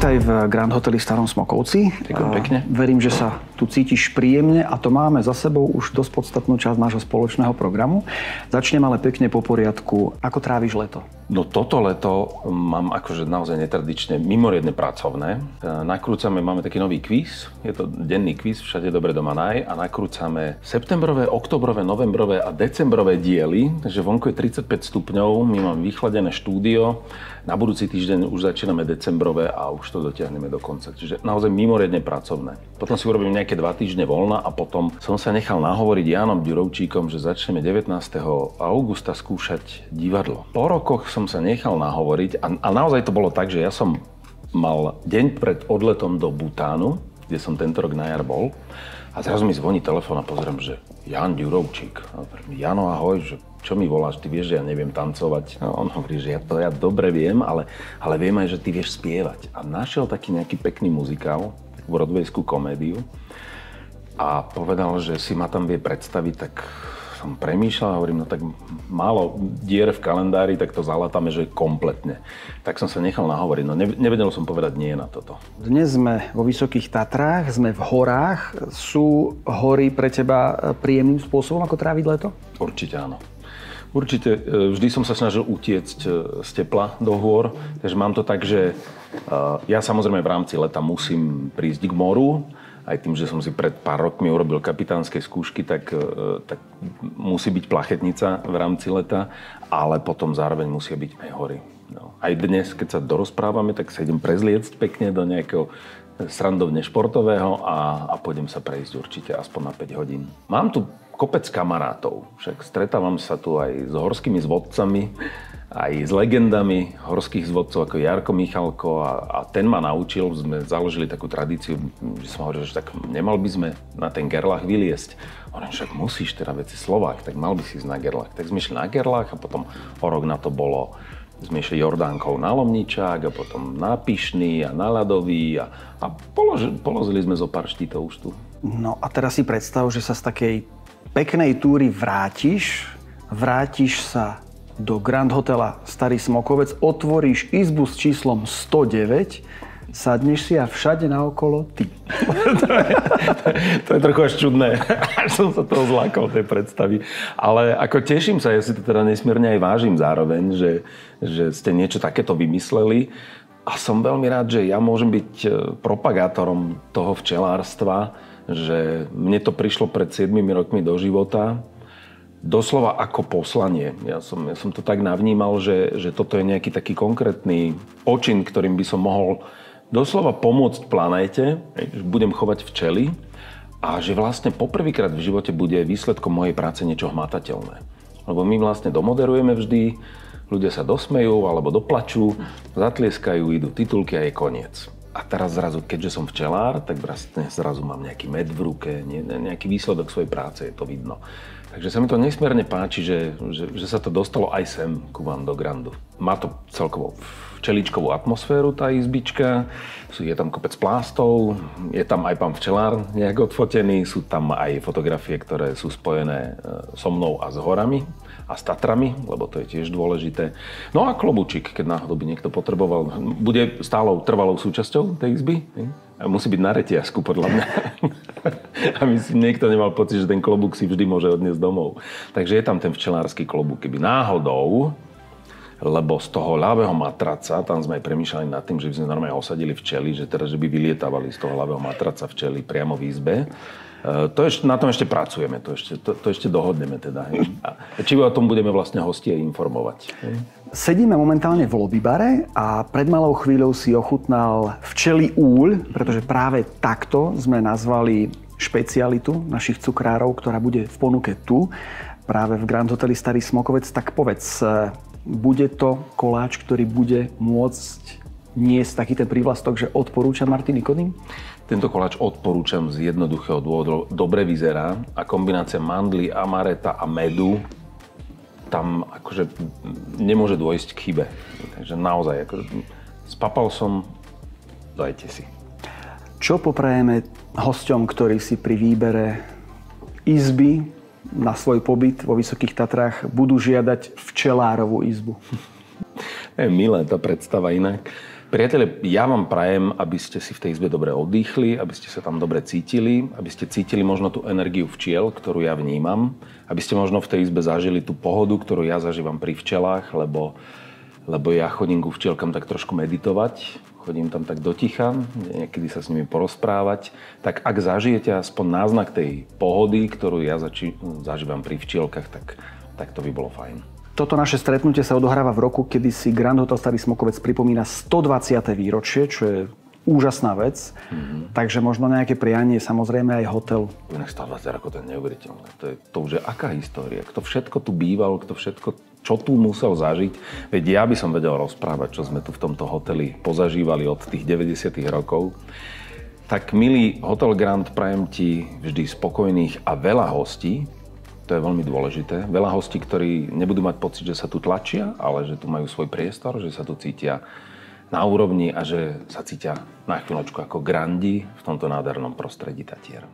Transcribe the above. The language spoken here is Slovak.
Vítaj v Grand Hoteli Starom Smokovci. Ďakujem pekne. Verím, že sa tu cítiš príjemne a to máme za sebou už dosť podstatnú časť nášho spoločného programu. Začnem ale pekne po poriadku. Ako tráviš leto? No toto leto mám akože naozaj netradične mimoriadne pracovné. Nakrúcame, máme taký nový kvíz. Je to denný kvíz Všade dobre doma naj a nakrúcame septembrové, oktobrové, novembrové a decembrové diely. Takže vonku je 35 stupňov, my máme vychladené štúdio. Na budúci týždeň už začíname decembrové a už to dotiahneme do konca. Čiže naozaj mimoriadne pracovné. Potom si urobím nejaké 2 týždne voľna a potom som sa nechal nahovoriť Jánom Ďurovčíkom, že začneme 19. augusta skúšať divadlo. Po rokoch som sa nechal nahovoriť a naozaj to bolo tak, že ja som mal deň pred odletom do Butánu, kde som tento rok na jar bol a zrazu mi zvoní telefón a pozriem, že Ján Ďurovčík. Jano, ahoj, že čo mi voláš, ty vieš, že ja neviem tancovať. No, on hovorí, že ja dobre viem, ale viem aj, že ty vieš spievať. A našiel taký nejaký pekný muzikál, takú broadwayskú komédiu a povedal, že si ma tam vie predstaviť, tak som premýšľal a hovorím, no tak málo dier v kalendári, tak to zalatáme, že kompletne. Tak som sa nechal nahovoriť, no nevedel som povedať nie na toto. Dnes sme vo Vysokých Tatrách, sme v horách. Sú hory pre teba príjemným spôsobom, ako tráviť leto? Určite áno. Určite, vždy som sa snažil utiecť z tepla do hôr, takže mám to tak, že ja samozrejme v rámci leta musím prísť k moru. Aj tým, že som si pred pár rokmi urobil kapitánske skúšky, tak musí byť plachetnica v rámci leta, ale potom zároveň musia byť aj hory. No. Aj dnes, keď sa dorozprávame, tak sa idem prezliecť pekne do nejakého srandovne športového a pôjdem sa prejsť určite aspoň na 5 hodín. Mám tu kopec kamarátov, však stretávam sa tu aj s horskými zvodcami, aj s legendami horských zvodcov ako Jarko Michalko a ten ma naučil, sme založili takú tradíciu, že som hovoril, že tak nemal by sme na ten Gerlach vyliesť. Hovorím, však musíš, teda veci Slovák, tak mal by si ísť na Gerlach. Tak sme išli na Gerlach a potom o rok na to bolo, sme išli Jordánkou na Lomničák a potom na Pišný a na Ľadový a položili sme zo pár štítov už tu. No a teraz si predstav, že sa z takej peknej túry vrátiš sa do Grand Hotela Starý Smokovec, otvoríš izbu s číslom 109, sadneš si a všade naokolo ty. To je trochu až čudné. Až som sa toho zlákal, tej predstavy. Ale ako teším sa, ja si to teda nesmierne aj vážim zároveň, že ste niečo takéto vymysleli. A som veľmi rád, že ja môžem byť propagátorom toho včelárstva, že mne to prišlo pred 7 rokmi do života. Doslova ako poslanie. Ja som to tak navnímal, že toto je nejaký taký konkrétny počin, ktorým by som mohol doslova pomôcť planéte, že budem chovať včely a že vlastne poprvýkrát v živote bude výsledkom mojej práce niečo hmatateľné. Lebo my vlastne domoderujeme vždy, ľudia sa dosmejú alebo doplačú, zatlieskajú, idú titulky a je koniec. A teraz zrazu, keďže som včelár, tak vlastne zrazu mám nejaký med v ruke, nejaký výsledok svojej práce, je to vidno. Takže sa mi to nesmierne páči, že sa to dostalo aj sem ku vám do Grandu. Má to celkovo včeličkovú atmosféru, tá izbička, je tam kopec plástov, je tam aj pán včelár nejak odfotený, sú tam aj fotografie, ktoré sú spojené so mnou a s horami a s Tatrami, lebo to je tiež dôležité. No a klobúčik, keď náhodou by niekto potreboval, bude stálou trvalou súčasťou tej izby. Musí byť na retiasku, podľa mňa. Aby si niekto nemal pocit, že ten klobúk si vždy môže odniesť domov. Takže je tam ten včelársky klobúk. Keby náhodou, lebo z toho ľavého matraca, tam sme aj premýšľali nad tým, že by sme normálne osadili včely, že teda, že by vylietávali z toho ľavého matraca včely priamo v izbe. Na tom ešte pracujeme, to ešte dohodneme teda. Či o tom budeme vlastne hostia informovať. Sedíme momentálne v lobbybare a pred malou chvíľou si ochutnal včelí úľ, pretože práve takto sme nazvali špecialitu našich cukrárov, ktorá bude v ponuke tu, práve v Grand Hoteli Starý Smokovec. Tak povedz, bude to koláč, ktorý bude môcť niesť taký ten prívlastok, že odporúča Martin Nikodým? Tento koláč odporúčam z jednoduchého dôvodu. Dobre vyzerá a kombinácia mandly, amareta a medu tam akože nemôže dôjsť k chybe. Takže naozaj, akože spapal som, dajte si. Čo poprajeme hosťom, ktorí si pri výbere izby na svoj pobyt vo Vysokých Tatrách budú žiadať včelárovú izbu? Je milé tá predstava inak. Priatelia, ja vám prajem, aby ste si v tej izbe dobre oddychli, aby ste sa tam dobre cítili, aby ste cítili možno tú energiu včiel, ktorú ja vnímam, aby ste možno v tej izbe zažili tú pohodu, ktorú ja zažívam pri včelách, lebo ja chodím ku včielkam tak trošku meditovať, chodím tam tak do ticha, niekedy sa s nimi porozprávať. Tak ak zažijete aspoň náznak tej pohody, ktorú ja zažívam pri včielkach, tak to by bolo fajn. Toto naše stretnutie sa odohráva v roku, kedy si Grand Hotel Starý Smokovec pripomína 120. výročie, čo je úžasná vec. Takže možno nejaké prianie, samozrejme aj hotel. 120 rokov, to je neuveriteľné. To už je aká história. Kto všetko tu býval, čo tu musel zažiť. Veď ja by som vedel rozprávať, čo sme tu v tomto hoteli pozažívali od tých 90. rokov. Tak milý Hotel Grand, prajem ti vždy spokojných a veľa hostí. To je veľmi dôležité. Veľa hostí, ktorí nebudú mať pocit, že sa tu tlačia, ale že tu majú svoj priestor, že sa tu cítia na úrovni a že sa cítia na chvíľočku ako grandi v tomto nádhernom prostredí Tatier.